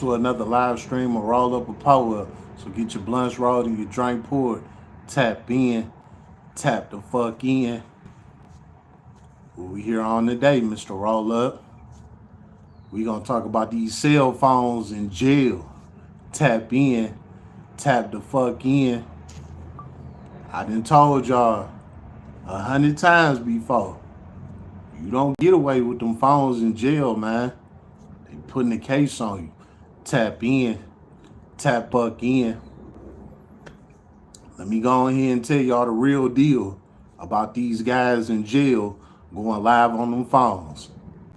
to another live stream or roll up a power up. So get your blunts rolled and your drink poured. Tap in, tap the fuck in. What we here on today, Mr. Roll Up. We gonna talk about these cell phones in jail. Tap in, tap the fuck in. I done told y'all 100 times before. You don't get away with them phones in jail, man. They putting a case on you. Tap in, tap buck in. Let me go ahead and tell y'all the real deal about these guys in jail going live on them phones.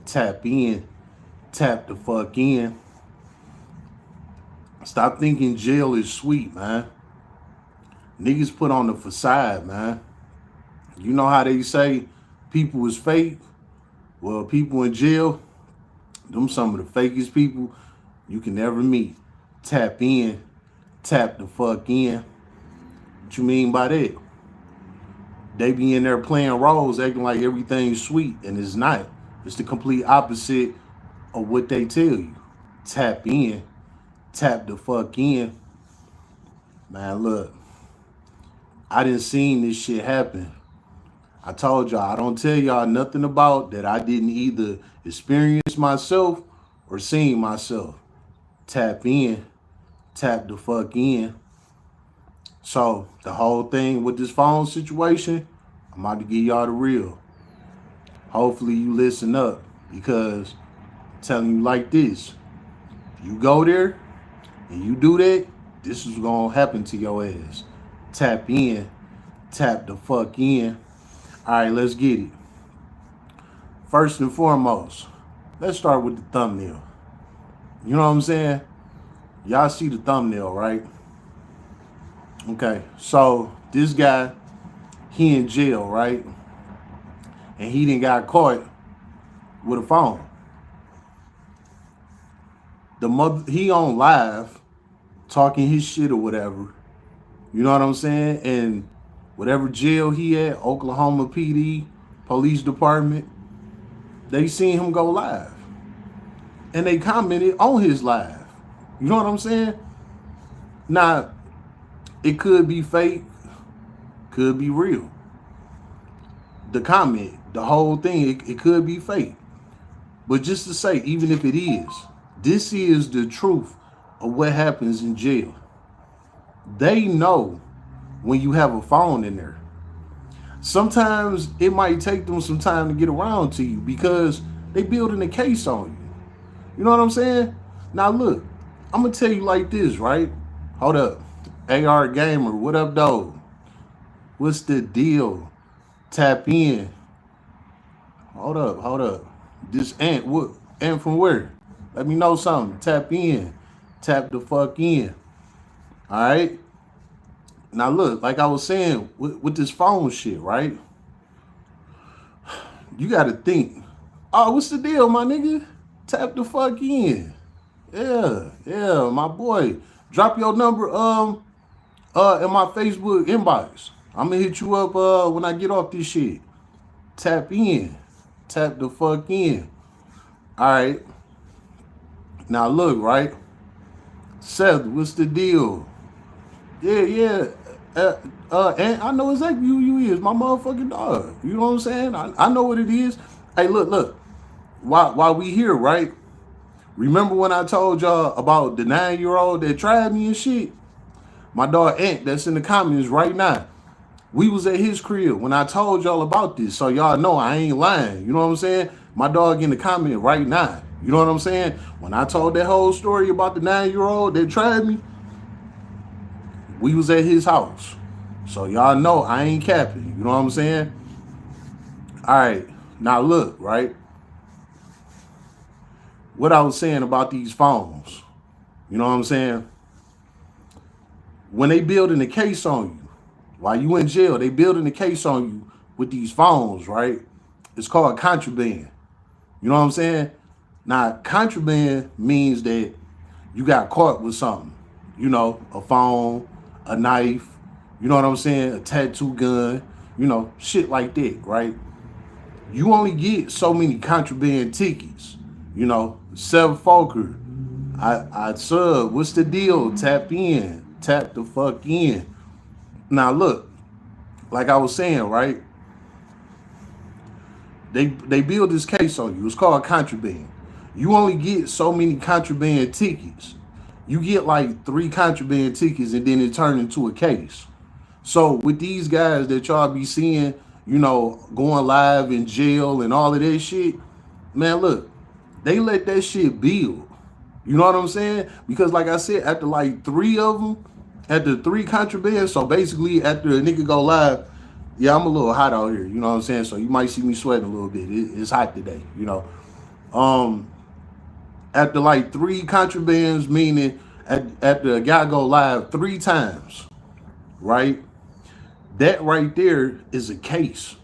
Tap in, tap the fuck in. Stop thinking jail is sweet, man. Niggas put on the facade, man. You know how they say people is fake? Well, people in jail, them some of the fakest people you can ever meet. Tap in, tap the fuck in. What you mean by that? They be in there playing roles, acting like everything's sweet, and it's not. It's the complete opposite of what they tell you. Tap in, tap the fuck in. Man, look, I didn't seen this shit happen. I told y'all, I don't tell y'all nothing about that I didn't either experience myself or seen myself. Tap in, tap the fuck in. So the whole thing with this phone situation, I'm about to give y'all the real. Hopefully you listen up because I'm telling you like this. You go there and you do that, this is gonna happen to your ass. Tap in, tap the fuck in. All right, let's get it. First and foremost, let's start with the thumbnail. You know what I'm saying? Y'all see the thumbnail, right? Okay, so this guy, he in jail, right? And he didn't got caught with a phone. He on live talking his shit or whatever. You know what I'm saying? And whatever jail he at, Oklahoma PD, police department, they seen him go live. And they commented on his live. You know what I'm saying? Now, it could be fake, could be real. The comment, the whole thing, it could be fake. But just to say, even if it is, this is the truth of what happens in jail. They know when you have a phone in there. Sometimes it might take them some time to get around to you because they building a case on you. You know what I'm saying? Now look, I'm gonna tell you like this, right? Hold up. AR Gamer, what up, though? What's the deal? Tap in. Hold up. This Ant, what? Ant from where? Let me know something. Tap in. Tap the fuck in. All right? Now look, like I was saying, with this phone shit, right? You gotta think. Oh, what's the deal, my nigga? Tap the fuck in. Yeah, my boy. Drop your number in my Facebook inbox. I'm gonna hit you up when I get off this shit. Tap in. Tap the fuck in. Alright. Now look, right? Seth, what's the deal? Yeah. And I know exactly who you is, my motherfucking dog. You know what I'm saying? I know what it is. Hey, look. While we here, right? Remember when I told y'all about the 9-year-old that tried me and shit? My dog Ant, that's in the comments right now. We was at his crib when I told y'all about this, so y'all know I ain't lying. You know what I'm saying? My dog in the comment right now. You know what I'm saying? When I told that whole story about the 9-year-old that tried me, we was at his house. So y'all know I ain't capping. You know what I'm saying? All right. Now look, right? What I was saying about these phones. You know what I'm saying? When they building a case on you, while you in jail, they building a case on you with these phones, right? It's called contraband. You know what I'm saying? Now, contraband means that you got caught with something. You know, a phone, a knife, you know what I'm saying? A tattoo gun, you know, shit like that, right? You only get so many contraband tickets. You know, 7 Fokker, I sub. What's the deal? Tap in. Tap the fuck in. Now look, like I was saying, right? They build this case on you. It's called contraband. You only get so many contraband tickets. You get like 3 contraband tickets and then it turns into a case. So with these guys that y'all be seeing, going live in jail and all of that shit, man, look, they let that shit build. You know what I'm saying? Because like I said, after like 3 of them, after 3 contrabands, so basically after a nigga go live, yeah, I'm a little hot out here. You know what I'm saying? So you might see me sweating a little bit. It's hot today. Um, After like 3 contrabands, meaning after a guy go live 3 times, right? That right there is a case.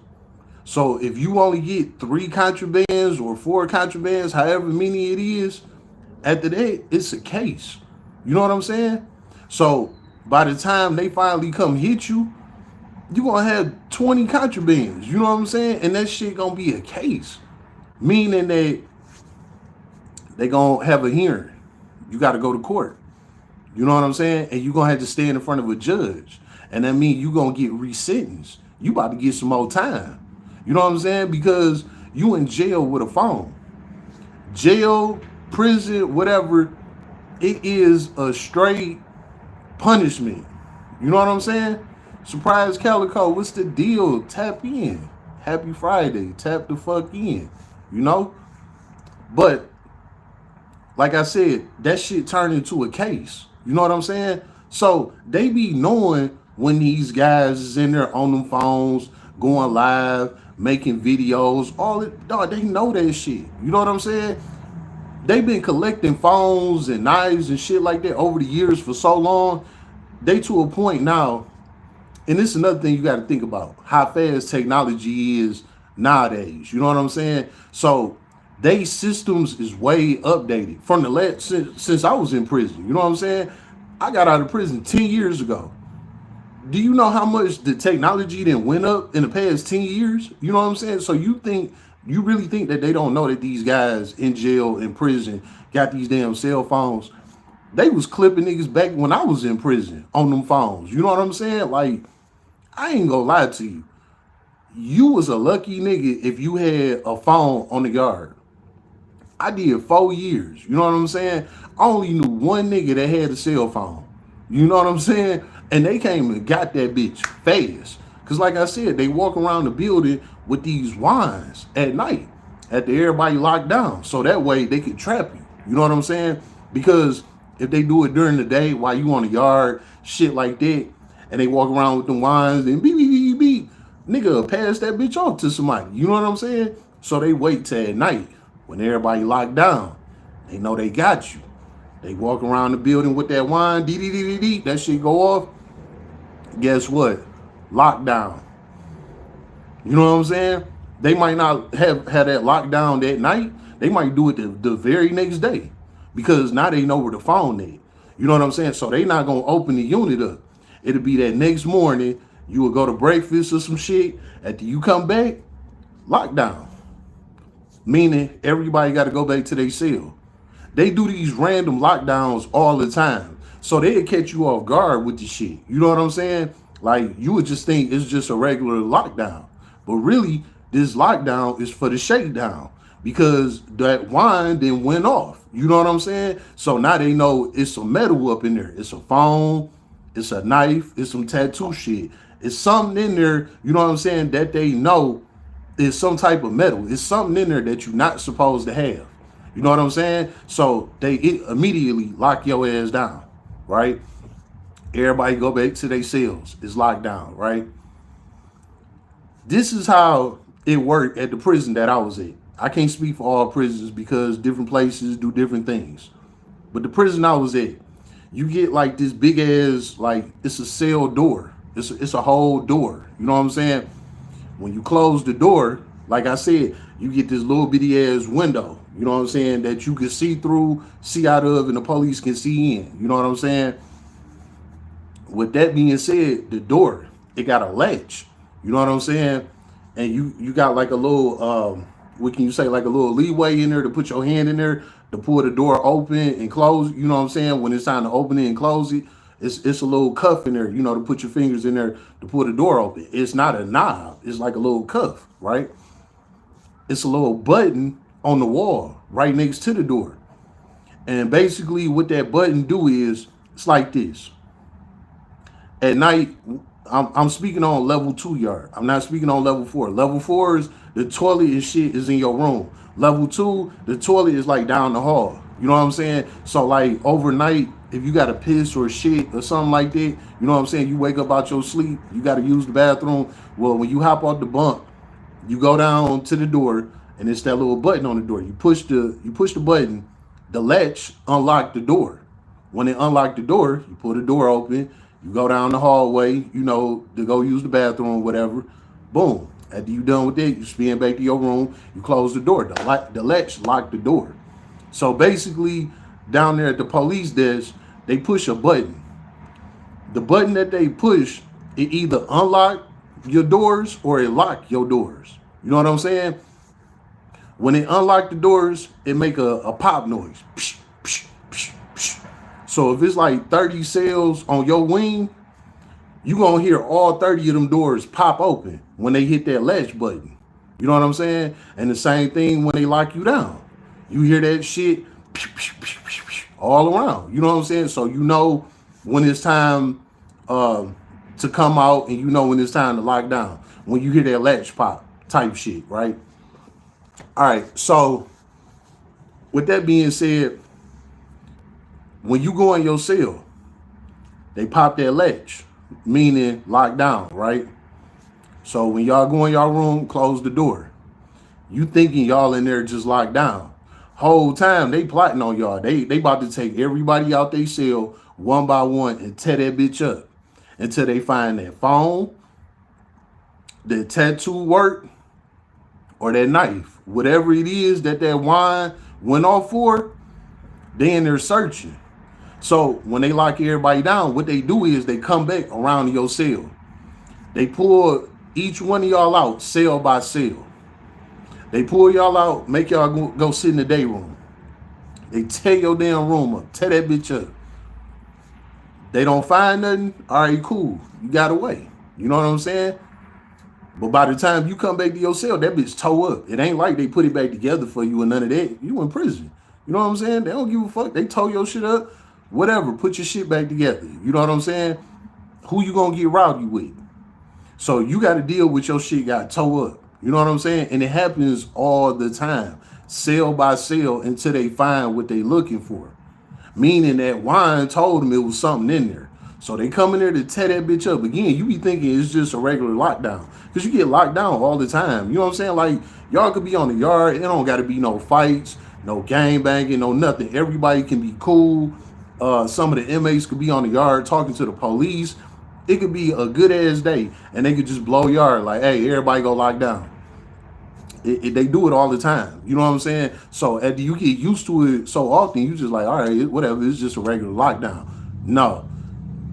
So if you only get 3 contrabands or 4 contrabands, however many it is, after that, it's a case. You know what I'm saying? So by the time they finally come hit you, you're gonna have 20 contrabands. You know what I'm saying? And that shit gonna be a case. Meaning that they gonna have a hearing. You gotta go to court. You know what I'm saying? And you're gonna have to stand in front of a judge. And that means you're gonna get resentenced. You about to get some more time. You know what I'm saying? Because you in jail with a phone. Jail, prison, whatever, it is a straight punishment. You know what I'm saying? Surprise Calico, what's the deal? Tap in. Happy Friday. Tap the fuck in. You know? But like I said, that shit turned into a case. You know what I'm saying? So they be knowing when these guys is in there on them phones, going live, making videos, all it, dog, they know that shit. You know what I'm saying? They've been collecting phones and knives and shit like that over the years for so long. They to a point now, and this is another thing you got to think about, how fast technology is nowadays. You know what I'm saying? So they systems is way updated from the last since I was in prison. You know what I'm saying? I got out of prison 10 years ago. Do you know how much the technology then went up in the past 10 years? You know what I'm saying? So you really think that they don't know that these guys in jail, in prison, got these damn cell phones? They was clipping niggas back when I was in prison on them phones. You know what I'm saying? Like, I ain't gonna lie to you. You was a lucky nigga if you had a phone on the guard. I did 4 years. You know what I'm saying? I only knew one nigga that had a cell phone. You know what I'm saying? And they came and got that bitch fast. Cause like I said, they walk around the building with these wines at night after everybody locked down. So that way they could trap you. You know what I'm saying? Because if they do it during the day while you on the yard, shit like that, and they walk around with them wines and beep, beep, beep, beep, nigga pass that bitch off to somebody. You know what I'm saying? So they wait till at night when everybody locked down. They know they got you. They walk around the building with that wine, dee dee dee dee dee, that shit go off. Guess what? Lockdown. You know what I'm saying? They might not have had that lockdown that night. They might do it the very next day because now they know where the phone is. You know what I'm saying? So they not gonna open the unit up. It'll be that next morning. You will go to breakfast or some shit. After you come back, lockdown. Meaning everybody got to go back to their cell. They do these random lockdowns all the time. So they'll catch you off guard with the shit. You know what I'm saying? Like, you would just think it's just a regular lockdown. But really, this lockdown is for the shakedown because that wine then went off. You know what I'm saying? So now they know it's some metal up in there. It's a phone, it's a knife, it's some tattoo shit. It's something in there, you know what I'm saying, that they know is some type of metal. It's something in there that you're not supposed to have. You know what I'm saying? So they immediately lock your ass down, right? Everybody go back to their cells. It's locked down, right? This is how it worked at the prison that I was at. I can't speak for all prisons because different places do different things. But the prison I was at, you get like this big ass, like it's a cell door. It's a whole door. You know what I'm saying? When you close the door, like I said, you get this little bitty ass window, you know what I'm saying, that you can see through, see out of, and the police can see in. You know what I'm saying? With that being said, the door, it got a latch. You know what I'm saying? And you got like a little, what can you say, like a little leeway in there to put your hand in there. to pull the door open and close. You know what I'm saying? When it's time to open it and close it, it's a little cuff in there, you know, to put your fingers in there to pull the door open. It's not a knob. It's like a little cuff, right? It's a little button on the wall right next to the door. And basically what that button do is, it's like this. At night, I'm speaking on level 2 yard. I'm not speaking on level 4. Level 4 is the toilet and shit is in your room. Level 2, the toilet is like down the hall. You know what I'm saying? So like overnight, if you got to piss or shit or something like that, you know what I'm saying? You wake up out your sleep, you got to use the bathroom. Well, when you hop off the bunk, you go down to the door, and it's that little button on the door. You push the button, the latch unlock the door. When it unlock the door, you pull the door open, you go down the hallway, you know, to go use the bathroom or whatever. Boom. After you done with that, you spin back to your room, you close the door. The latch lock the door. So basically, down there at the police desk, they push a button. The button that they push, it either unlock your doors or it lock your doors. You know what I'm saying? When it unlock the doors, it make a pop noise. Psh, psh, psh, psh. So if it's like 30 cells on your wing, you gonna hear all 30 of them doors pop open when they hit that latch button. You know what I'm saying? And the same thing when they lock you down. You hear that shit all around. You know what I'm saying? So you know when it's time to come out, and you know when it's time to lock down. When you hear that latch pop type shit, right? All right, so with that being said, when you go in your cell, they pop that latch, meaning lock down, right? So when y'all go in y'all room, close the door. You thinking y'all in there just locked down. Whole time they plotting on y'all. They about to take everybody out they cell one by one and tear that bitch up until they find that phone, the tattoo work, or that knife. Whatever it is that wine went off for, they in there searching. So when they lock everybody down, what they do is they come back around your cell. They pull each one of y'all out cell by cell. They pull y'all out, make y'all go sit in the day room. They tear your damn room up, tear that bitch up. They don't find nothing. All right, cool. You got away. You know what I'm saying? But by the time you come back to your cell, that bitch toe up. It ain't like they put it back together for you and none of that. You in prison. You know what I'm saying? They don't give a fuck. They toe your shit up. Whatever. Put your shit back together. You know what I'm saying? Who you gonna get rowdy with? So you got to deal with your shit got toe up. You know what I'm saying? And it happens all the time. Cell by cell until they find what they looking for. Meaning that wine told them it was something in there. So they come in there to tear that bitch up. Again, you be thinking it's just a regular lockdown. Because you get locked down all the time. You know what I'm saying? Like, y'all could be on the yard. It don't got to be no fights, no gang banging, no nothing. Everybody can be cool. Some of the inmates could be on the yard talking to the police. It could be a good-ass day. And they could just blow yard like, hey, everybody go lock down. They do it all the time. You know what I'm saying? So after you get used to it so often, you just like, all right, whatever. It's just a regular lockdown. No.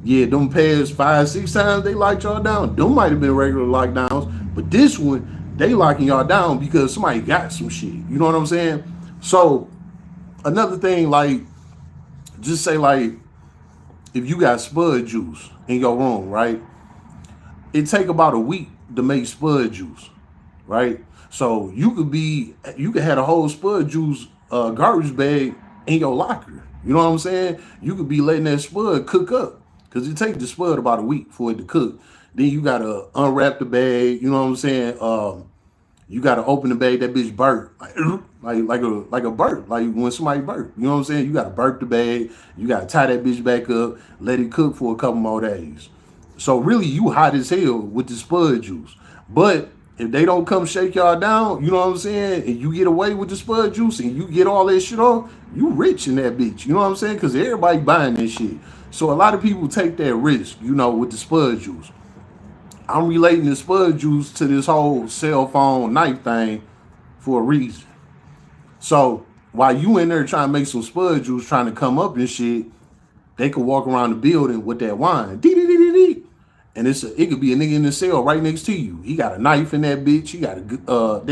Yeah, them past 5-6 times they locked y'all down. Them might have been regular lockdowns, but this one, they locking y'all down because somebody got some shit. You know what I'm saying? So another thing, like, just say like, if you got spud juice in your room, right? It take about a week to make spud juice, right? So you could have a whole spud juice garbage bag in your locker. You know what I'm saying? You could be letting that spud cook up. Because it takes the spud about a week for it to cook. Then you got to unwrap the bag. You know what I'm saying? You got to open the bag. That bitch burp. Like a burp. Like when somebody burp. You know what I'm saying? You got to burp the bag. You got to tie that bitch back up. Let it cook for a couple more days. So really, you hot as hell with the spud juice. But if they don't come shake y'all down, you know what I'm saying? And you get away with the spud juice and you get all that shit off, you rich in that bitch. You know what I'm saying? Because everybody buying that shit. So a lot of people take that risk, you know, with the spud juice. I'm relating the spud juice to this whole cell phone knife thing for a reason. So while you in there trying to make some spud juice, trying to come up and shit, they could walk around the building with that wine. Dee-dee-dee-dee-dee. And it could be a nigga in the cell right next to you. He got a knife in that bitch. He got a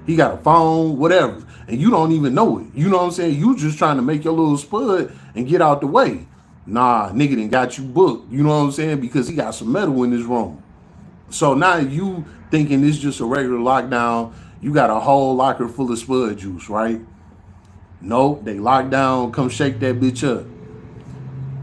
He got a phone, whatever. And you don't even know it. You know what I'm saying? You just trying to make your little spud and get out the way. Nah, nigga done got you booked. You know what I'm saying? Because he got some metal in his room. So now you thinking it's just a regular lockdown. You got a whole locker full of spud juice, right? Nope, they lock down, come shake that bitch up.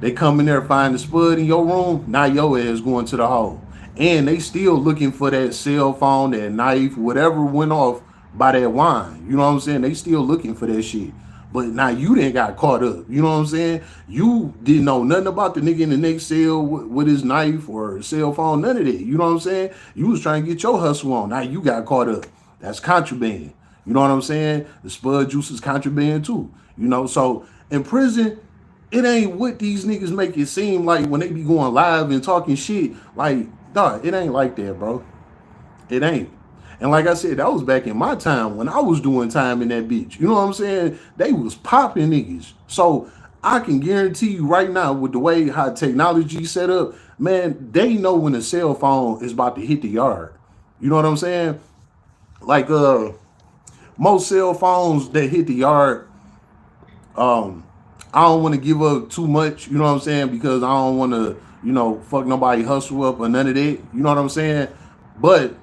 They come in there, find the spud in your room, now your ass going to the hole. And they still looking for that cell phone, that knife, whatever went off by that wine. You know what I'm saying? They still looking for that shit. But now you didn't got caught up. You know what I'm saying? You didn't know nothing about the nigga in the next cell with his knife or cell phone, none of that. You know what I'm saying? You was trying to get your hustle on. Now you got caught up. That's contraband. You know what I'm saying? The spud juice is contraband too. You know, so in prison, it ain't what these niggas make it seem like when they be going live and talking shit. Like, dog, it ain't like that, bro. It ain't. And like I said, that was back in my time when I was doing time in that bitch. You know what I'm saying? They was popping niggas. So I can guarantee you right now with the way how technology set up, man, they know when a cell phone is about to hit the yard. You know what I'm saying? Like most cell phones that hit the yard, I don't want to give up too much, you know what I'm saying? Because I don't want to, you know, fuck nobody hustle up or none of that. You know what I'm saying? But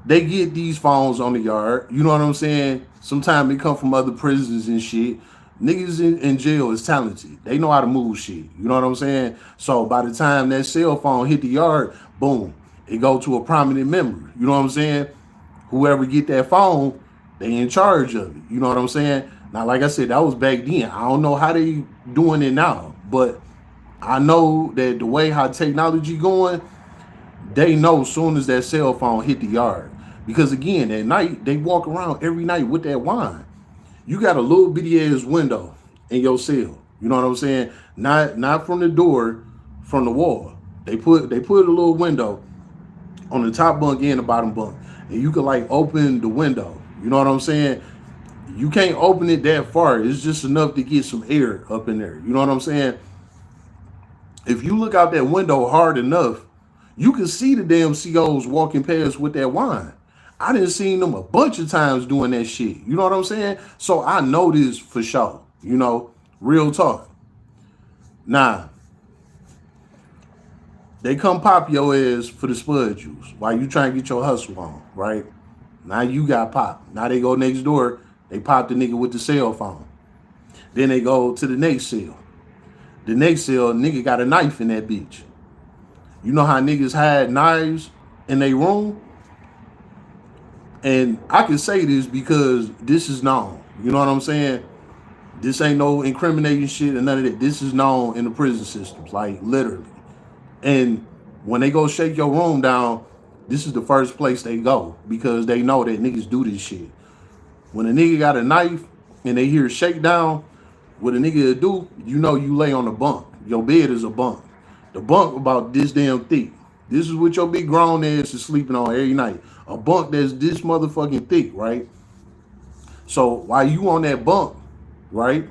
they get these phones on the yard. You know what I'm saying? Sometimes they come from other prisons and shit. Niggas in jail is talented. They know how to move shit. You know what I'm saying? So by the time that cell phone hit the yard, boom, it go to a prominent member. You know what I'm saying? Whoever get that phone, they in charge of it. You know what I'm saying? Now, like I said, that was back then. I don't know how they doing it now, but I know that the way how technology going, they know as soon as that cell phone hit the yard. Because again, at night, they walk around every night with that wine. You got a little bitty ass window in your cell. You know what I'm saying? Not from the door, from the wall. They put a little window on the top bunk and the bottom bunk. And you can like open the window. You know what I'm saying? You can't open it that far. It's just enough to get some air up in there. You know what I'm saying? If you look out that window hard enough, you can see the damn COs walking past with that wine. I done seen them a bunch of times doing that shit. You know what I'm saying? So I know this for sure. You know, real talk. Nah, they come pop your ass for the spud juice while you trying to get your hustle on, right? Now you got popped. Now they go next door. They pop the nigga with the cell phone. Then they go to the next cell. The next cell, nigga got a knife in that bitch. You know how niggas hide knives in their room? And I can say this because this is known. You know what I'm saying? This ain't no incriminating shit and none of that. This is known in the prison systems, like literally. And when they go shake your room down, this is the first place they go because they know that niggas do this shit. When a nigga got a knife and they hear shakedown, what a nigga do, you know you lay on the bunk. Your bed is a bunk. The bunk about this damn thick. This is what your big grown ass is sleeping on every night. A bunk that's this motherfucking thick, right? So while you on that bunk, right,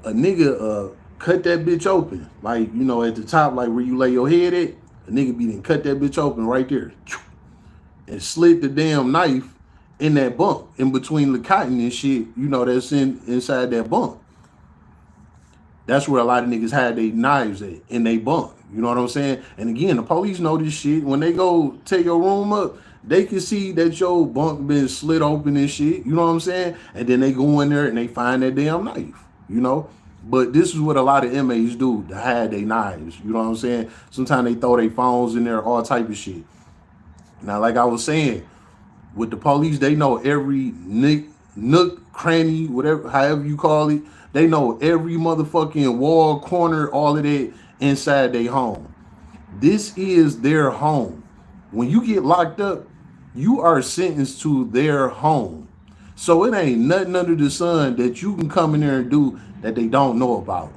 a nigga cut that bitch open. Like, you know, at the top, like where you lay your head at, a nigga be then cut that bitch open right there. And slit the damn knife in that bunk, in between the cotton and shit, you know, that's inside that bunk. That's where a lot of niggas had their knives at, in they bunk. You know what I'm saying? And again, the police know this shit. When they go tear your room up, they can see that your bunk been slit open and shit. You know what I'm saying? And then they go in there and they find that damn knife, you know? But this is what a lot of inmates do to hide their knives. You know what I'm saying? Sometimes they throw their phones in there, all type of shit. Now, like I was saying, with the police, they know every nook, cranny, whatever, however you call it. They know every motherfucking wall, corner, all of that inside their home. This is their home. When you get locked up, you are sentenced to their home. So it ain't nothing under the sun that you can come in there and do that they don't know about.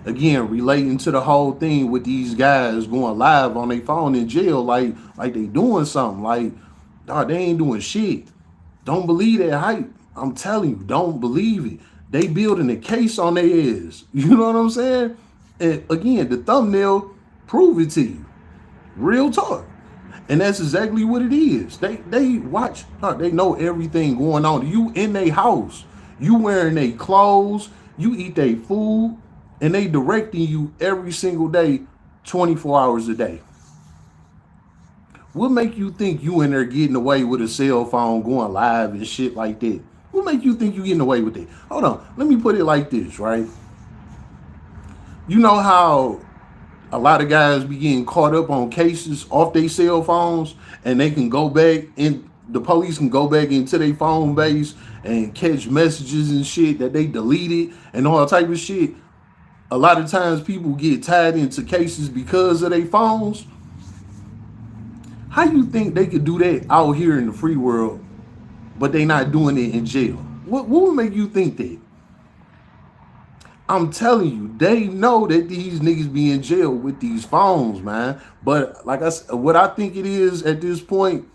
Again, relating to the whole thing with these guys going live on their phone in jail, like they doing something. Like, dog, they ain't doing shit. Don't believe that hype. I'm telling you, don't believe it. They building a case on their ass. You know what I'm saying? And again, the thumbnail prove it to you. Real talk. And that's exactly what it is. They watch, they know everything going on. You in their house, you wearing their clothes, you eat their food, and they directing you every single day, 24 hours a day. What make you think you in there getting away with a cell phone going live and shit like that? What make you think you getting away with it? Hold on, let me put it like this, right? You know how a lot of guys be getting caught up on cases off their cell phones, and they can go back and the police can go back into their phone base and catch messages and shit that they deleted and all type of shit. A lot of times people get tied into cases because of their phones. How you think they could do that out here in the free world, but they not doing it in jail? What would make you think that? I'm telling you, they know that these niggas be in jail with these phones, man. But like I said, what I think it is at this point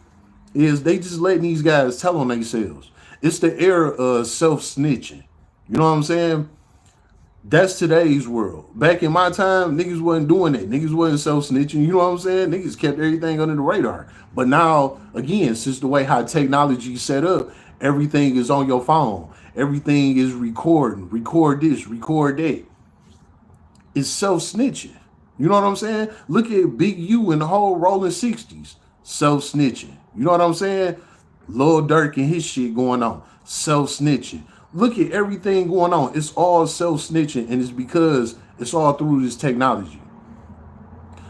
is they just letting these guys tell on themselves. It's the era of self-snitching. You know what I'm saying? That's today's world. Back in my time, niggas wasn't doing that. Niggas wasn't self-snitching. You know what I'm saying? Niggas kept everything under the radar. But now, again, since the way how technology set up, everything is on your phone. Everything is recording. Record this, record that. It's self-snitching. You know what I'm saying? Look at Big U and the whole rolling 60s. Self-snitching. You know what I'm saying? Lil Durk and his shit going on. Self-snitching. Look at everything going on. It's all self-snitching, and it's because it's all through this technology.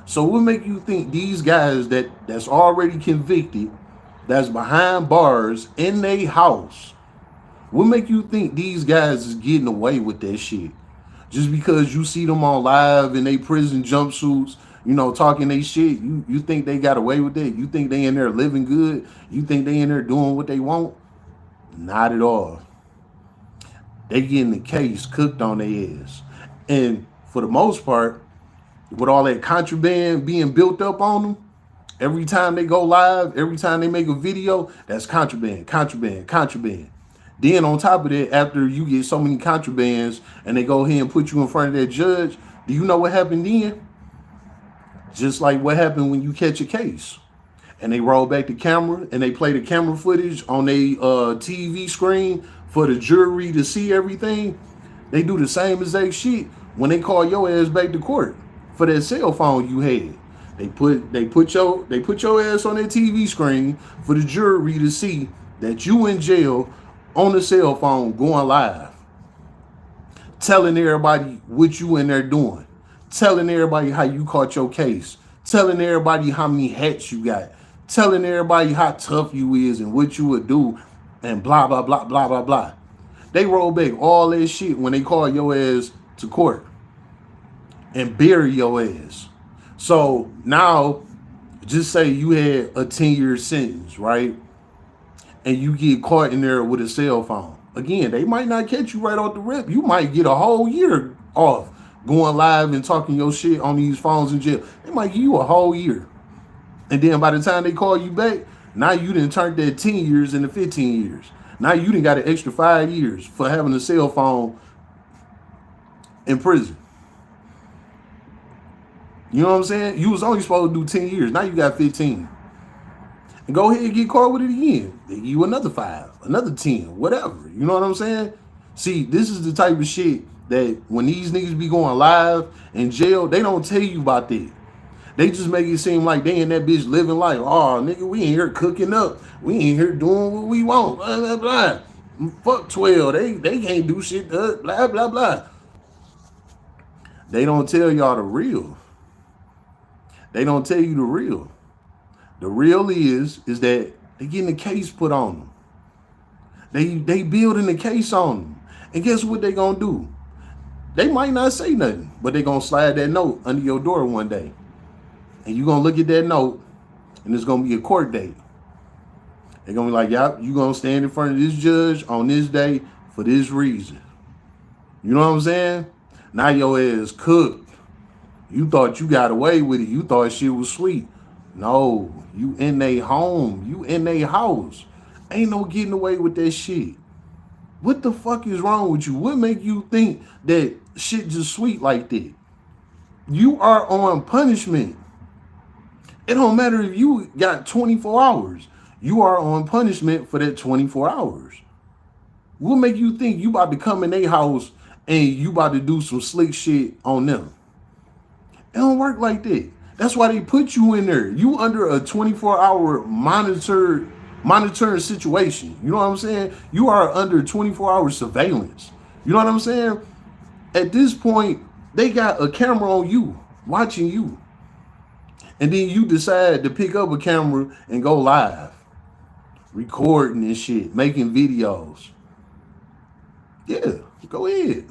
So what make you think these guys that's already convicted, that's behind bars in their house, what make you think these guys is getting away with that shit? Just because you see them on live in they prison jumpsuits, you know, talking they shit, you think they got away with that? You think they in there living good? You think they in there doing what they want? Not at all. They getting the case cooked on their ass. And for the most part, with all that contraband being built up on them, every time they go live, every time they make a video, that's contraband, contraband, contraband. Then on top of that, after you get so many contrabands and they go ahead and put you in front of that judge, do you know what happened then? Just like what happened when you catch a case. And they roll back the camera and they play the camera footage on their TV screen for the jury to see everything. They do the same exact shit when they call your ass back to court for that cell phone you had. They put your ass on that TV screen for the jury to see that you in jail on the cell phone going live, telling everybody what you in there doing, telling everybody how you caught your case, telling everybody how many hats you got, telling everybody how tough you is and what you would do, and blah, blah, blah, blah, blah, blah. They roll back all that shit when they call your ass to court and bury your ass. So now, just say you had a 10-year sentence, right? And you get caught in there with a cell phone. Again, they might not catch you right off the rip. You might get a whole year off going live and talking your shit on these phones in jail. They might give you a whole year. And then by the time they call you back, now you done turned that 10 years into 15 years. Now you done got an extra 5 years for having a cell phone in prison. You know what I'm saying? You was only supposed to do 10 years. Now you got 15. And go ahead and get caught with it again. They give you another 5, another 10, whatever. You know what I'm saying? See, this is the type of shit that when these niggas be going live in jail, they don't tell you about that. They just make it seem like they in that bitch living life. Oh, nigga, we ain't here cooking up. We ain't here doing what we want. Blah, blah, blah. Fuck 12. They can't do shit. Blah, blah, blah. They don't tell y'all the real. They don't tell you the real. The real is that they getting a case put on them. They building a case on them. And guess what they gonna do? They might not say nothing, but they gonna slide that note under your door one day. And you gonna look at that note, and it's gonna be a court date. They're gonna be like, yep, you gonna stand in front of this judge on this day for this reason. You know what I'm saying? Now your ass cooked. You thought you got away with it. You thought shit was sweet. No, you in they home. You in they house. Ain't no getting away with that shit. What the fuck is wrong with you? What make you think that shit just sweet like that? You are on punishment. It don't matter if you got 24 hours. You are on punishment for that 24 hours. What make you think you about to come in their house and you about to do some slick shit on them? It don't work like that. That's why they put you in there. You under a 24-hour monitoring situation. You know what I'm saying? You are under 24-hour surveillance. You know what I'm saying? At this point, they got a camera on you, watching you. And then you decide to pick up a camera and go live, recording and shit, making videos. Yeah, go ahead.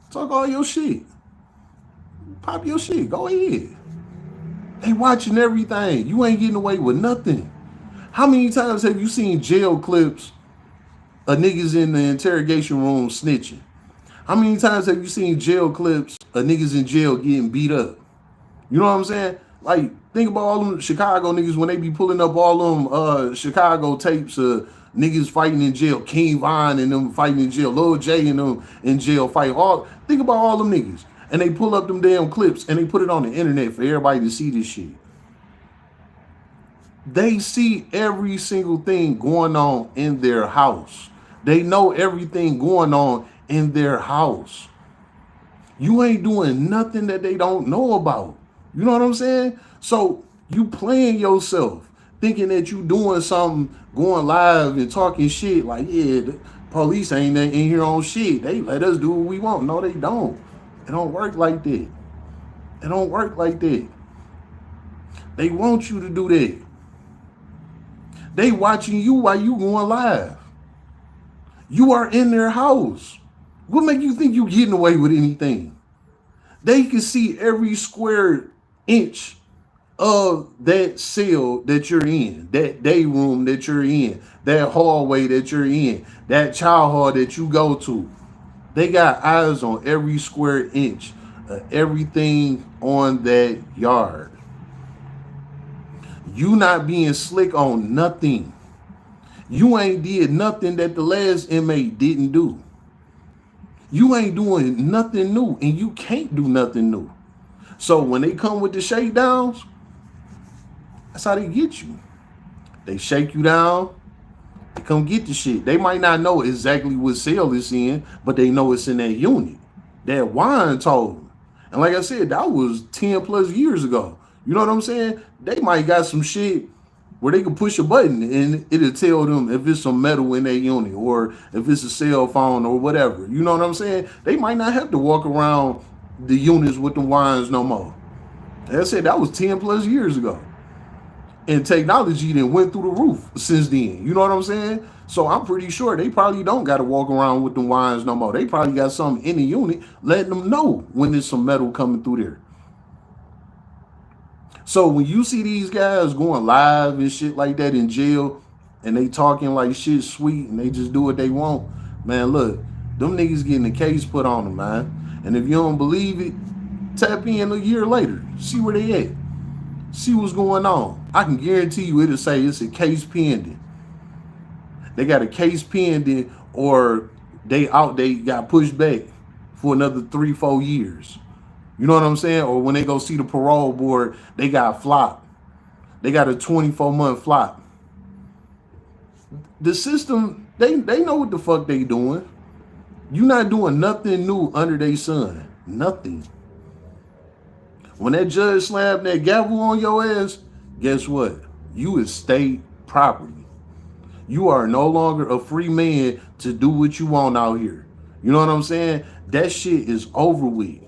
Talk all your shit. Pop your shit. Go ahead. They watching everything. You ain't getting away with nothing. How many times have you seen jail clips of niggas in the interrogation room snitching? How many times have you seen jail clips of niggas in jail getting beat up? You know what I'm saying? Like, think about all them Chicago niggas when they be pulling up all them Chicago tapes of niggas fighting in jail. King Von and them fighting in jail. Lil J and them in jail fighting. Think about all them niggas. And they pull up them damn clips and they put it on the internet for everybody to see this shit. They see every single thing going on in their house. They know everything going on in their house. You ain't doing nothing that they don't know about. You know what I'm saying? So you playing yourself, thinking that you doing something, going live and talking shit like, yeah, the police ain't in here on shit. They let us do what we want. No, they don't. It don't work like that. It don't work like that. They want you to do that. They watching you while you going live. You are in their house. What make you think you getting away with anything? They can see every square inch of that cell that you're in, that day room that you're in, that hallway that you're in, that child hall that you go to. They got eyes on every square inch of everything on that yard. You not being slick on nothing. You ain't did nothing that the last inmate didn't do. You ain't doing nothing new, and you can't do nothing new. So when they come with the shakedowns, that's how they get you. They shake you down, they come get the shit. They might not know exactly what cell it's in, but they know it's in that unit. That wine told them. And like I said, that was 10 plus years ago. You know what I'm saying? They might got some shit where they can push a button and it'll tell them if it's some metal in their unit or if it's a cell phone or whatever. You know what I'm saying? They might not have to walk around the units with the wines no more. Like I said, that was 10 plus years ago. And technology then went through the roof since then. You know what I'm saying? So I'm pretty sure they probably don't got to walk around with the wines no more. They probably got something in the unit letting them know when there's some metal coming through there. So when you see these guys going live and shit like that in jail and they talking like shit sweet and they just do what they want, man, look, them niggas getting a case put on them, man. And if you don't believe it, tap in a year later, see where they at, see what's going on. I can guarantee you it'll say it's a case pending. They got a case pending or they got pushed back for another 3-4 years. You know what I'm saying? Or when they go see the parole board, they got flopped. They got a 24-month flop. The system, they know what the fuck they doing. You not doing nothing new under their sun. Nothing. When that judge slapped that gavel on your ass, guess what? You is state property. You are no longer a free man to do what you want out here. You know what I'm saying? That shit is over with.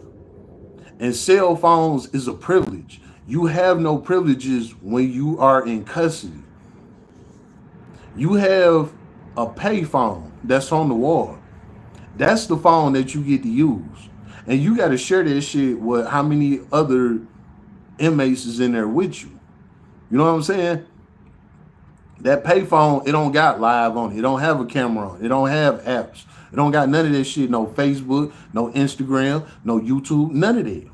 And cell phones is a privilege. You have no privileges when you are in custody. You have a pay phone that's on the wall. That's the phone that you get to use. And you got to share that shit with how many other inmates is in there with you. You know what I'm saying? That pay phone, it don't got live on it. It don't have a camera on it. It don't have apps. It don't got none of that shit. No Facebook, no Instagram, no YouTube, none of that.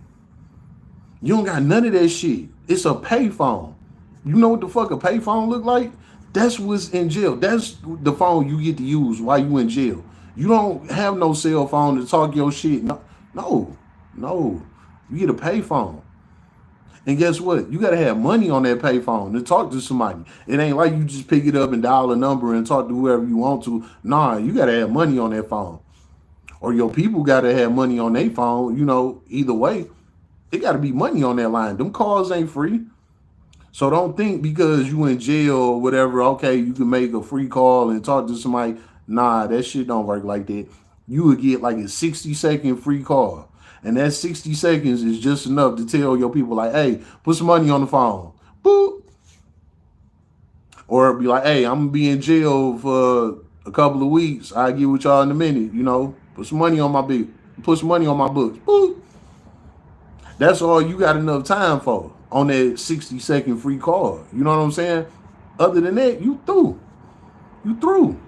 You don't got none of that shit. It's a pay phone. You know what the fuck a pay phone look like? That's what's in jail. That's the phone you get to use while you in jail. You don't have no cell phone to talk your shit. No. You get a pay phone. And guess what? You got to have money on that payphone to talk to somebody. It ain't like you just pick it up and dial a number and talk to whoever you want to. Nah, you got to have money on that phone. Or your people got to have money on their phone. You know, either way, it got to be money on that line. Them calls ain't free. So don't think because you in jail or whatever, okay, you can make a free call and talk to somebody. Nah, that shit don't work like that. You would get like a 60-second free call. And that 60 seconds is just enough to tell your people like, hey, put some money on the phone. Boop. Or be like, hey, I'm going to be in jail for a couple of weeks. I'll get with y'all in a minute, you know. Put some money on my bill. Put some money on my books. Boop. That's all you got enough time for on that 60-second free call. You know what I'm saying? Other than that, you through. You through.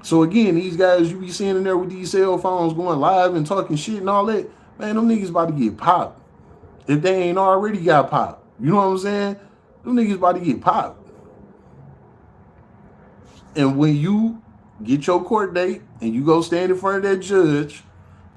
So again, these guys you be seeing in there with these cell phones going live and talking shit and all that, man, them niggas about to get popped. If they ain't already got popped. You know what I'm saying? Them niggas about to get popped. And when you get your court date and you go stand in front of that judge,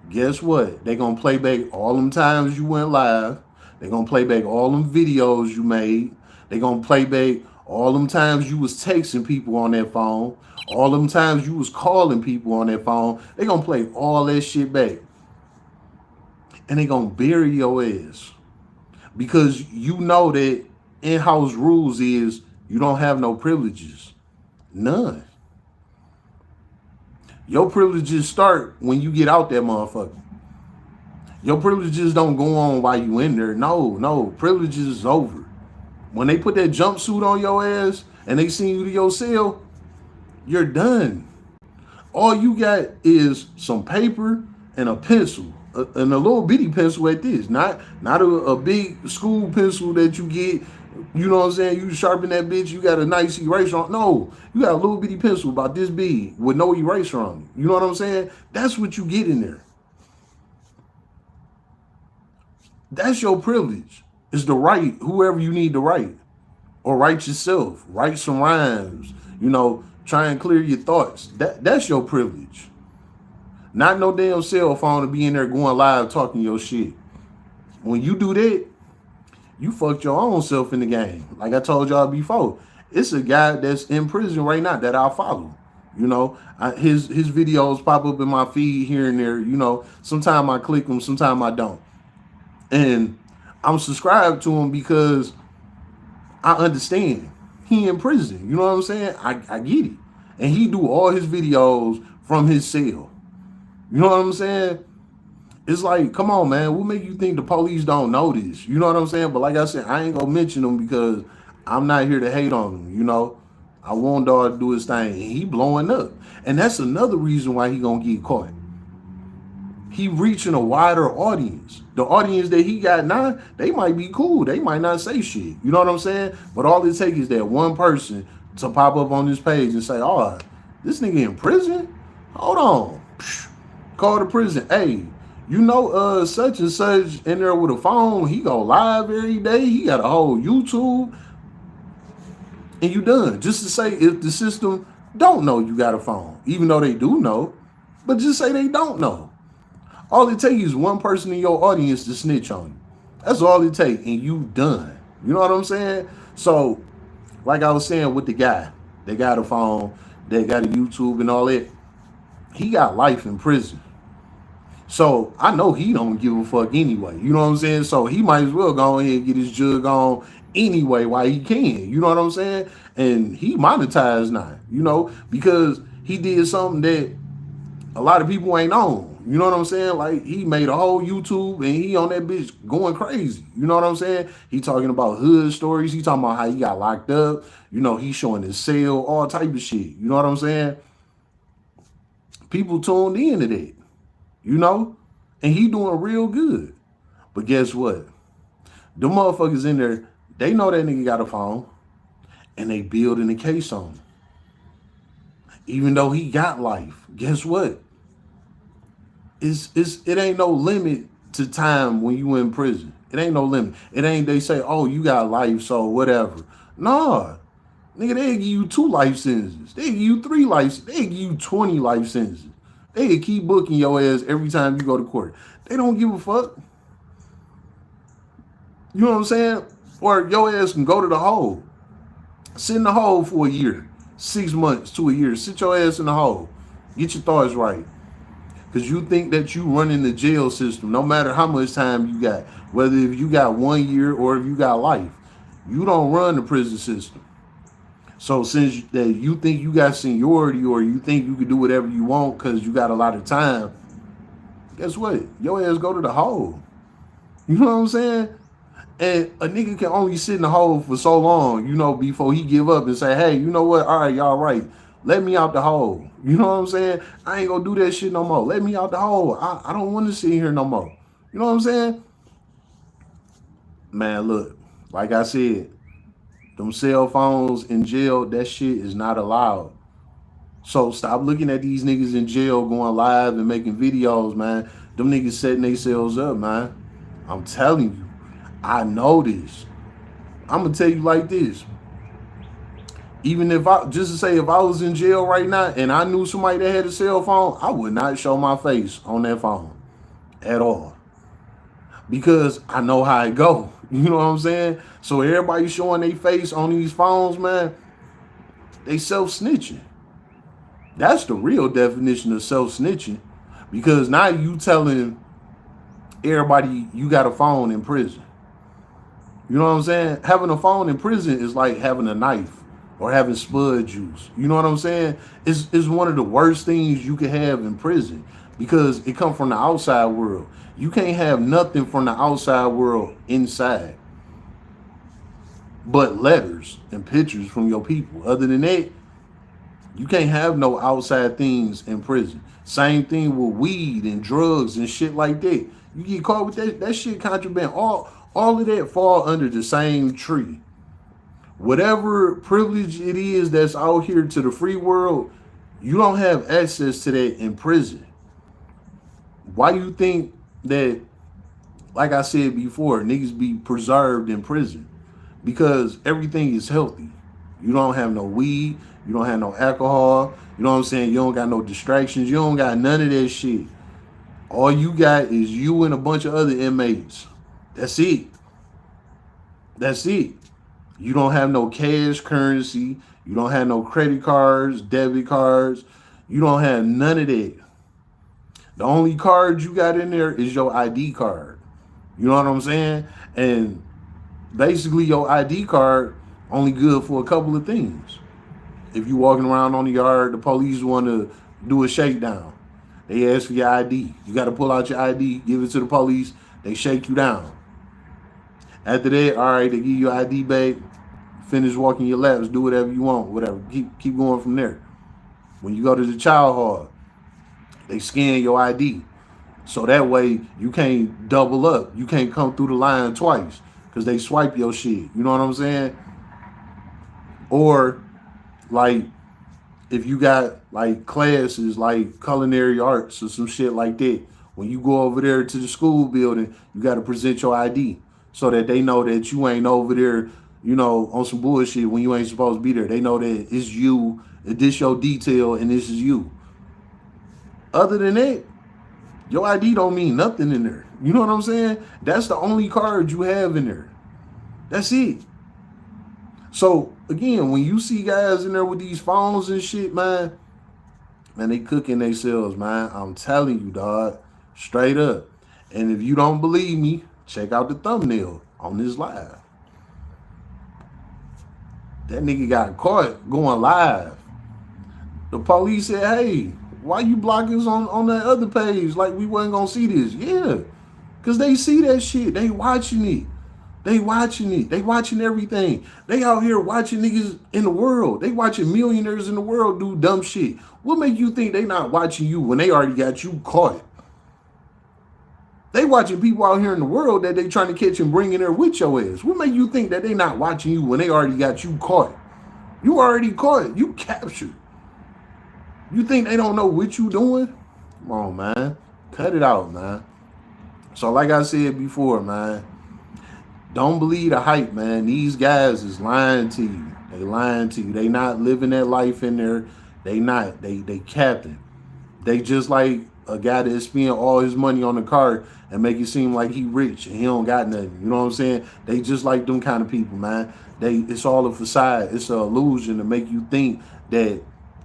guess what? They gonna play back all them times you went live. They gonna play back all them videos you made. They gonna play back all them times you was texting people on that phone. All them times you was calling people on that phone. They gonna play all that shit back. And they gonna bury your ass. Because you know that in-house rules is you don't have no privileges. None. Your privileges start when you get out that motherfucker. Your privileges don't go on while you in there. No. Privileges is over. When they put that jumpsuit on your ass and they send you to your cell, you're done. All you got is some paper and a pencil. And a little bitty pencil at this. Not a big school pencil that you get. You know what I'm saying? You sharpen that bitch, you got a nice eraser on. No, you got a little bitty pencil about this big with no eraser on it. You know what I'm saying? That's what you get in there. That's your privilege. Is to write whoever you need to write. Or write yourself. Write some rhymes. You know, try and clear your thoughts. That's your privilege. Not no damn cell phone to be in there going live talking your shit. When you do that, you fucked your own self in the game. Like I told y'all before, it's a guy that's in prison right now that I follow. You know, his videos pop up in my feed here and there. You know, sometimes I click them, sometimes I don't. And I'm subscribed to him because I understand he in prison. You know what I'm saying? I get it. And he do all his videos from his cell. You know what I'm saying? It's like, come on, man. What make you think the police don't know this? You know what I'm saying? But like I said, I ain't gonna mention them because I'm not here to hate on him. You know, I want dog to do his thing. And he blowing up. And that's another reason why he gonna get caught. He reaching a wider audience. The audience that he got now, they might be cool. They might not say shit. You know what I'm saying? But all it takes is that one person to pop up on this page and say, oh, this nigga in prison? Hold on. Call the prison. Hey, you know such and such in there with a phone. He go live every day. He got a whole YouTube. And you done. Just to say if the system don't know you got a phone. Even though they do know. But just say they don't know. All it takes is one person in your audience to snitch on you. That's all it takes, and you done. You know what I'm saying? So, like I was saying with the guy, they got a phone, they got a YouTube and all that. He got life in prison. So, I know he don't give a fuck anyway. You know what I'm saying? So, he might as well go ahead and get his jug on anyway while he can. You know what I'm saying? And he monetized now, you know, because he did something that a lot of people ain't on. You know what I'm saying? Like, he made a whole YouTube and he on that bitch going crazy. You know what I'm saying? He talking about hood stories. He talking about how he got locked up. You know, he showing his cell, all type of shit. You know what I'm saying? People tuned into that, you know? And he doing real good. But guess what? The motherfuckers in there, they know that nigga got a phone and they building a case on him. Even though he got life, guess what? It ain't no limit to time when you in prison. It ain't no limit. It ain't they say, oh, you got life, so whatever. Nah. Nigga, they give you 2 life sentences. They give you 3 life. They give you 20 life sentences. They keep booking your ass every time you go to court. They don't give a fuck. You know what I'm saying? Or your ass can go to the hole. Sit in the hole for a year, 6 months to a year. Sit your ass in the hole. Get your thoughts right. Because you think that you running the jail system, no matter how much time you got, whether if you got 1 year or if you got life, you don't run the prison system. So since that you think you got seniority or you think you can do whatever you want because you got a lot of time, guess what? Your ass go to the hole. You know what I'm saying? And a nigga can only sit in the hole for so long, before he give up and say, hey, you know what? All right, y'all right. Let me out the hole. You know what I'm saying? I ain't gonna do that shit no more. Let me out the hole. I don't want to sit here no more. You know what I'm saying? Man, look, like I said, them cell phones in jail, that shit is not allowed. So stop looking at these niggas in jail going live and making videos, man. Them niggas setting themselves up, man. I'm telling you. I know this. I'm gonna tell you like this. Even if I was in jail right now and I knew somebody that had a cell phone, I would not show my face on that phone at all. Because I know how it go. You know what I'm saying? So everybody showing their face on these phones, man, they self-snitching. That's the real definition of self-snitching. Because now you telling everybody you got a phone in prison. You know what I'm saying? Having a phone in prison is like having a knife or having spud juice. You know what I'm saying? It's one of the worst things you can have in prison because it comes from the outside world. You can't have nothing from the outside world inside but letters and pictures from your people. Other than that, you can't have no outside things in prison. Same thing with weed and drugs and shit like that. You get caught with that shit contraband. All of that fall under the same tree. Whatever privilege it is that's out here to the free world, you don't have access to that in prison. Why you think that, like I said before, niggas be preserved in prison? Because everything is healthy. You don't have no weed. You don't have no alcohol. You know what I'm saying? You don't got no distractions. You don't got none of that shit. All you got is you and a bunch of other inmates. That's it. That's it. You don't have no cash currency. You don't have no credit cards, debit cards. You don't have none of that. The only card you got in there is your ID card. You know what I'm saying? And basically your ID card only good for a couple of things. If you walking around on the yard, the police want to do a shakedown. They ask for your ID. You got to pull out your ID, give it to the police. They shake you down. After that, all right, they give you your ID back. Finish walking your laps, do whatever you want, whatever. Keep going from there. When you go to the child hall, they scan your ID. So that way you can't double up. You can't come through the line twice because they swipe your shit. You know what I'm saying? Or like if you got like classes like culinary arts or some shit like that, when you go over there to the school building, you got to present your ID so that they know that you ain't over there, on some bullshit when you ain't supposed to be there. They know that it's you, this your detail, and this is you. Other than that, your ID don't mean nothing in there. You know what I'm saying? That's the only card you have in there. That's it. So again, when you see guys in there with these phones and shit, man, they cooking themselves, man. I'm telling you, dog, straight up. And if you don't believe me, check out the thumbnail on this live. That nigga got caught going live. The police said, hey, why you block us on that other page like we wasn't gonna see this? Yeah, because they see that shit. They watching it. They watching it. They watching everything. They out here watching niggas in the world. They watching millionaires in the world do dumb shit. What make you think they not watching you when they already got you caught? They watching people out here in the world that they trying to catch and bring in there with your ass. What make you think that they not watching you when they already got you caught? You already caught. You captured. You think they don't know what you doing? Come on, man. Cut it out, man. So like I said before, man, don't believe the hype, man. These guys is lying to you. They lying to you. They not living that life in there. They not. They capping. They just like a guy that spend all his money on the car and make it seem like he rich and he don't got nothing. You know what I'm saying? They just like them kind of people, man. It's all a facade. It's an illusion to make you think that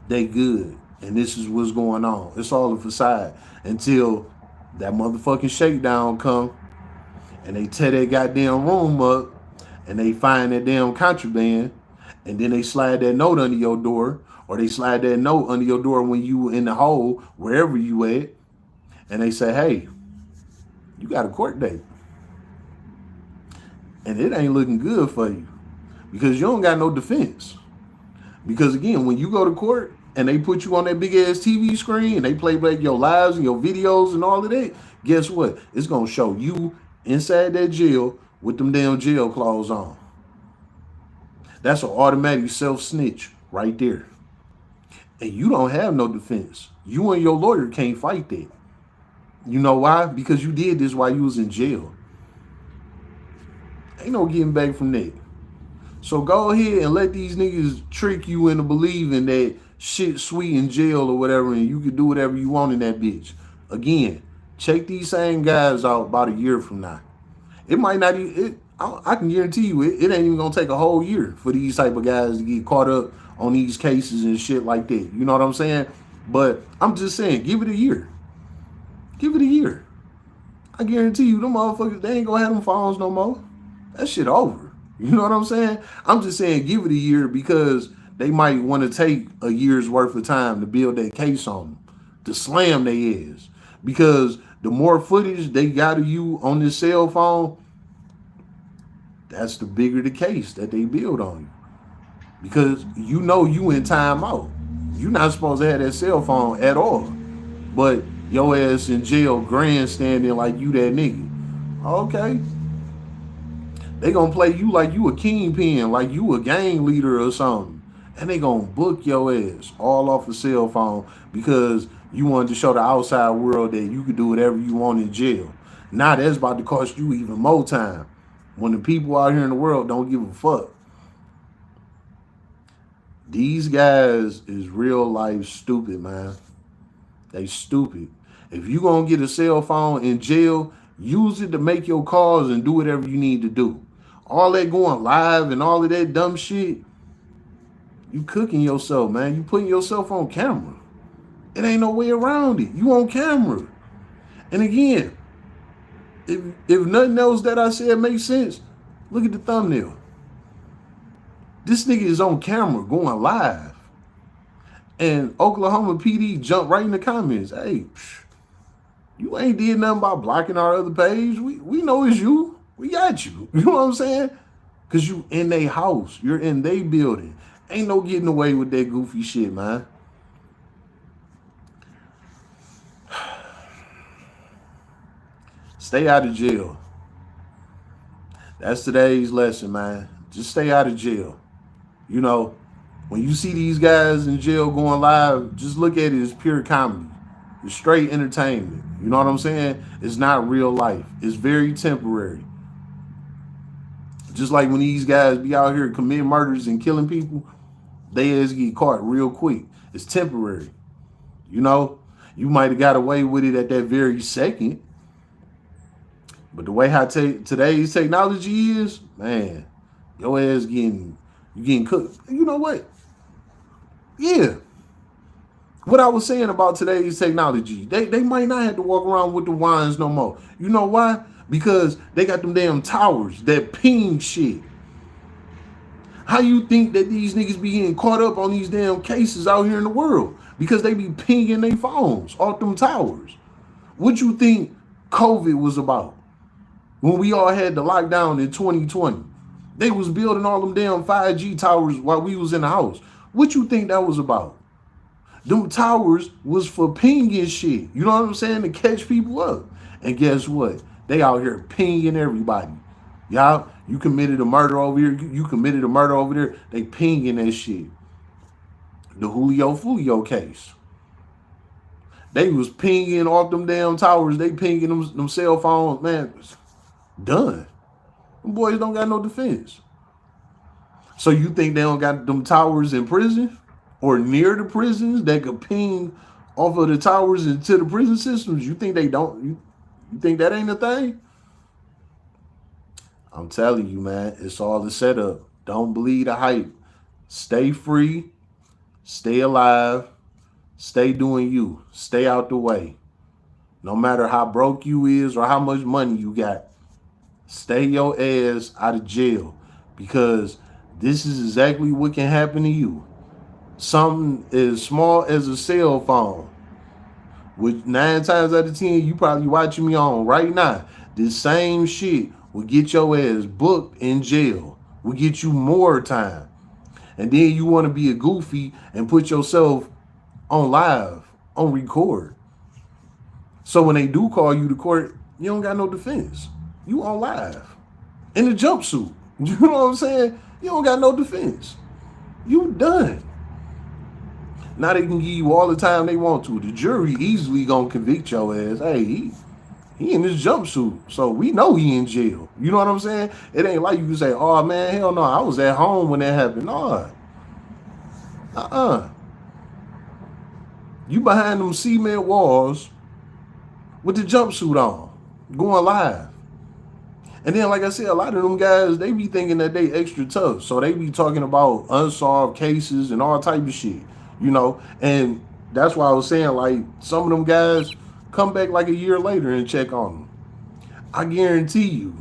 they good and this is what's going on. It's all a facade until that motherfucking shakedown come and they tear that goddamn room up and they find that damn contraband and then they slide that note under your door or they slide that note under your door when you in the hole, wherever you at, and they say, hey, you got a court date. And it ain't looking good for you because you don't got no defense. Because again, when you go to court and they put you on that big ass TV screen and they play back your lives and your videos and all of that, guess what? It's going to show you inside that jail with them damn jail clothes on. That's an automatic self-snitch right there. And you don't have no defense. You and your lawyer can't fight that. You know why? Because you did this while you was in jail. Ain't no getting back from that. So go ahead and let these niggas trick you into believing that shit sweet in jail or whatever and you can do whatever you want in that bitch. Again, check these same guys out about a year from now. It might not even, I can guarantee you it ain't even gonna take a whole year for these type of guys to get caught up on these cases and shit like that. You know what I'm saying? But I'm just saying, give it a year. Give it a year. I guarantee you, them motherfuckers, they ain't gonna have them phones no more. That shit over. You know what I'm saying? I'm just saying, give it a year because they might want to take a year's worth of time to build that case on them, to slam their ass. Because the more footage they got of you on this cell phone, that's the bigger the case that they build on you. Because you know you in timeout. You're not supposed to have that cell phone at all. But your ass in jail grandstanding like you that nigga. Okay. They gonna play you like you a kingpin, like you a gang leader or something. And they gonna book your ass all off a cell phone because you wanted to show the outside world that you could do whatever you want in jail. Now that's about to cost you even more time when the people out here in the world don't give a fuck. These guys is real life stupid, man. They stupid. If you gonna get a cell phone in jail, use it to make your calls and do whatever you need to do. All that going live and all of that dumb shit, you cooking yourself, man. You putting yourself on camera. It ain't no way around it. You on camera. And again, if nothing else that I said makes sense, look at the thumbnail. This nigga is on camera going live. And Oklahoma PD jumped right in the comments. Hey, you ain't did nothing by blocking our other page. We know it's you. We got you. You know what I'm saying? Because you in their house. You're in their building. Ain't no getting away with that goofy shit, man. Stay out of jail. That's today's lesson, man. Just stay out of jail. You know, when you see these guys in jail going live, just look at it as pure comedy. It's straight entertainment. You know what I'm saying? It's not real life. It's very temporary. Just like when these guys be out here committing murders and killing people, they just get caught real quick. It's temporary. You know, you might have got away with it at that very second. But the way how today's technology is, man, your ass getting cooked. You know what? Yeah. What I was saying about today's technology, they might not have to walk around with the wines no more. You know why? Because they got them damn towers that ping shit. How you think that these niggas be getting caught up on these damn cases out here in the world? Because they be pinging their phones off them towers. What you think COVID was about? When we all had the lockdown in 2020. They was building all them damn 5G towers while we was in the house. What you think that was about? Them towers was for pinging shit. You know what I'm saying? To catch people up. And guess what? They out here pinging everybody. Y'all, you committed a murder over here. You committed a murder over there. They pinging that shit. The Julio Fulio case. They was pinging off them damn towers. They pinging them cell phones. Man, done. Them boys don't got no defense. So you think they don't got them towers in prison or near the prisons that could ping off of the towers into the prison systems. You think they don't? You think that ain't a thing? I'm telling you, man, it's all the setup. Don't believe the hype. Stay free, stay alive, stay doing you, stay out the way. No matter how broke you is or how much money you got, stay your ass out of jail because this is exactly what can happen to you. Something as small as a cell phone, which 9 times out of 10 you probably watching me on right now. This same shit will get your ass booked in jail. Will get you more time. And then you want to be a goofy and put yourself on live, on record. So when they do call you to court, you don't got no defense. You on live in a jumpsuit. You know what I'm saying? You don't got no defense. You done. Now they can give you all the time they want to. The jury easily gonna convict your ass. Hey, he in his jumpsuit, so we know he in jail. You know what I'm saying? It ain't like you can say, "Oh man, hell no, I was at home when that happened." No, you behind them cement walls with the jumpsuit on, going live. And then, like I said, a lot of them guys, they be thinking that they extra tough. So they be talking about unsolved cases and all type of shit, you know? And that's why I was saying, like, some of them guys come back like a year later and check on them. I guarantee you,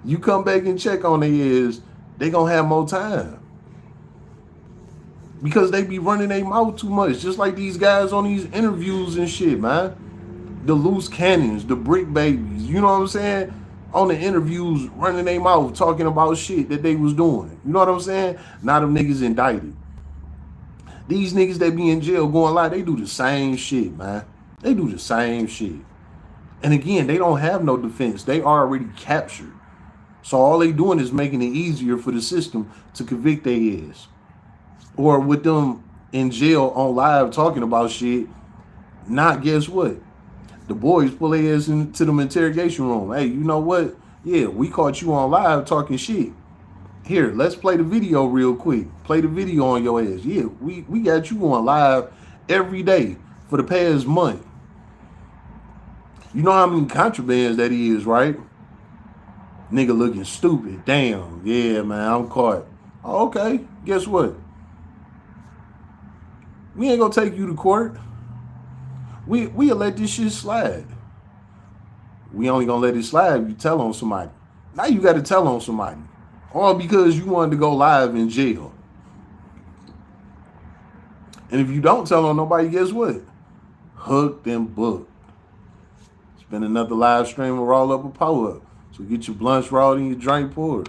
you come back and check on their ass, they gonna have more time. Because they be running their mouth too much. Just like these guys on these interviews and shit, man. The loose cannons, the brick babies, you know what I'm saying? On the interviews, running their mouth, talking about shit that they was doing. You know what I'm saying? Now them niggas indicted. These niggas that be in jail going live, they do the same shit, man. They do the same shit. And again, they don't have no defense. They already captured. So all they doing is making it easier for the system to convict their ass. Or with them in jail on live talking about shit, not guess what? The boys pull their ass into the interrogation room. Hey, you know what? Yeah, we caught you on live talking shit. Here, let's play the video real quick. Play the video on your ass. Yeah, we got you on live every day for the past month. You know how many contrabands that is, right? Nigga looking stupid. Damn. Yeah, man, I'm caught. Oh, okay. Guess what? We ain't gonna take you to court. We'll let this shit slide. We only gonna let it slide if you tell on somebody. Now you gotta tell on somebody. All because you wanted to go live in jail. And if you don't tell on nobody, guess what? Hooked and booked. It's been another live stream of Roll Up a Power Up. So get your blunts rolled and your drink poured.